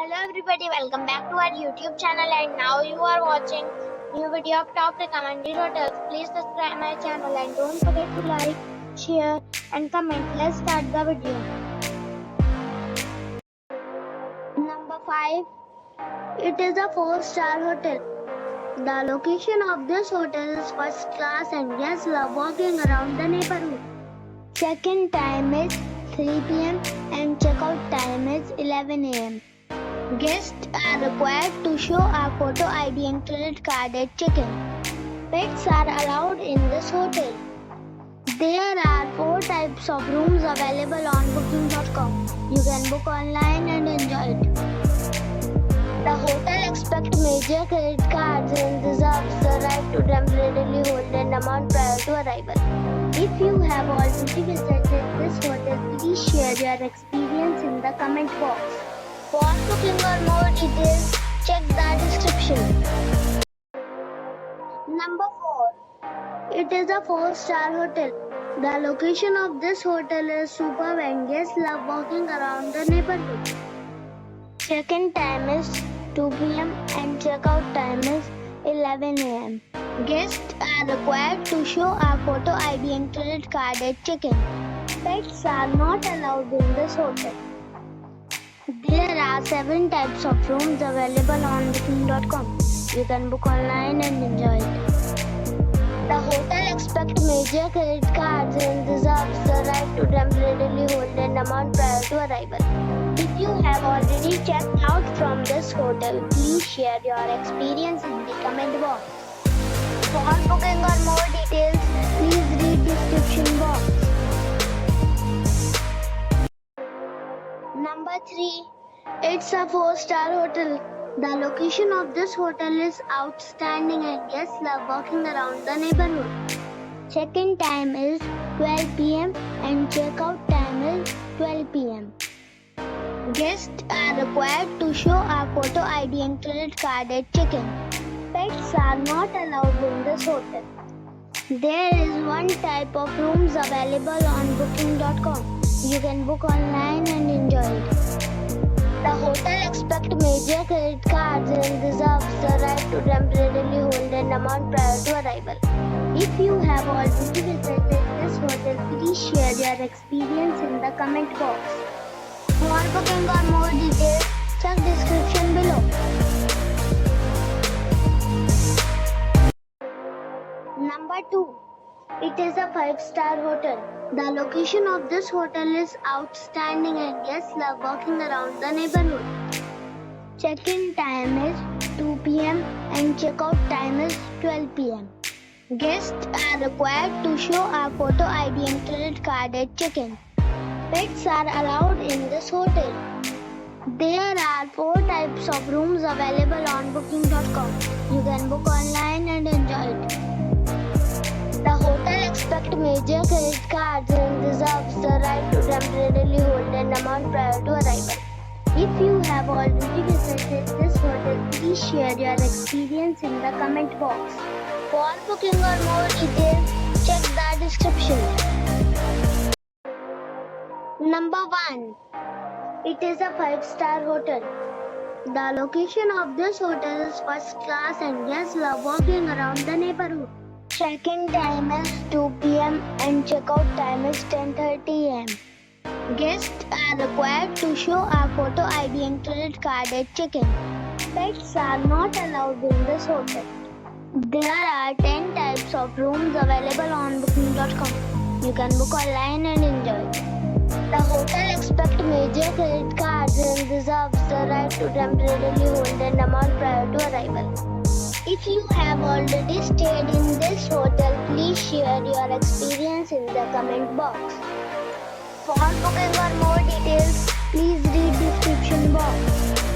Hello everybody, welcome back to our YouTube channel and now you are watching new video of top recommended hotels. Please subscribe my channel and don't forget to like, share and comment. Let's start the video. Number 5. It is a 4-star hotel. The location of this hotel is first class and guests love walking around the neighborhood. Check-in time is 3 p.m. and check-out time is 11 a.m. Guests are required to show a photo ID and credit card at check-in. Pets are allowed in this hotel. There are 4 types of rooms available on booking.com. You can book online and enjoy it. The hotel accepts major credit cards and reserves the right to temporarily hold an amount prior to arrival. If you have already visited this hotel, please share your experience in the comment box. For booking or more details, check the description. Number 4. It is a 4-star hotel. The location of this hotel is superb and guests love walking around the neighborhood. Check-in time is 2 p.m. and check-out time is 11 a.m. Guests are required to show a photo ID and credit card at check-in. Pets are not allowed in this hotel. There are 7 types of rooms available on booking.com. You can book online and enjoy it. The hotel accepts major credit cards and reserves the right to temporarily hold an amount prior to arrival. If you have already checked out from this hotel, please share your experience in the comment box. For booking or more details, please read description box. Number 3. It's a 4-star hotel. The location of this hotel is outstanding and guests love walking around the neighborhood. Check-in time is 12 p.m. and check-out time is 12 p.m. Guests are required to show a photo ID and credit card at check-in. Pets are not allowed in this hotel. There is 1 type of rooms available on booking.com. You can book online and enjoy it. The hotel accepts major credit cards and reserves the right to temporarily hold an amount prior to arrival. If you have already visited this hotel, please share your experience in the comment box. For booking or more details, check description below. Number 2. It is a 5-star hotel. The location of this hotel is outstanding and guests love walking around the neighborhood. Check-in time is 2 p.m. and check-out time is 12 p.m. Guests are required to show a photo ID and credit card at check-in. Pets are allowed in this hotel. There are 4 types of rooms available on booking.com. You can book online and enjoy it. The hotel accepts major credit cards and reserves the right to temporarily hold an amount prior to arrival. If you have already visited this hotel, please share your experience in the comment box. For booking or more details, check the description. Number 1. It is a 5-star hotel. The location of this hotel is first class and guests love walking around the neighborhood. Check-in time is 2 p.m. and check-out time is 10:30 a.m. Guests are required to show a photo ID and credit card at check-in. Pets are not allowed in this hotel. There are 10 types of rooms available on booking.com. You can book online and enjoy it. The hotel accepts major credit cards and reserves the right to temporarily hold an amount prior to arrival. If you have already stayed in this hotel, please share your experience in the comment box. For booking or more details, please read description box.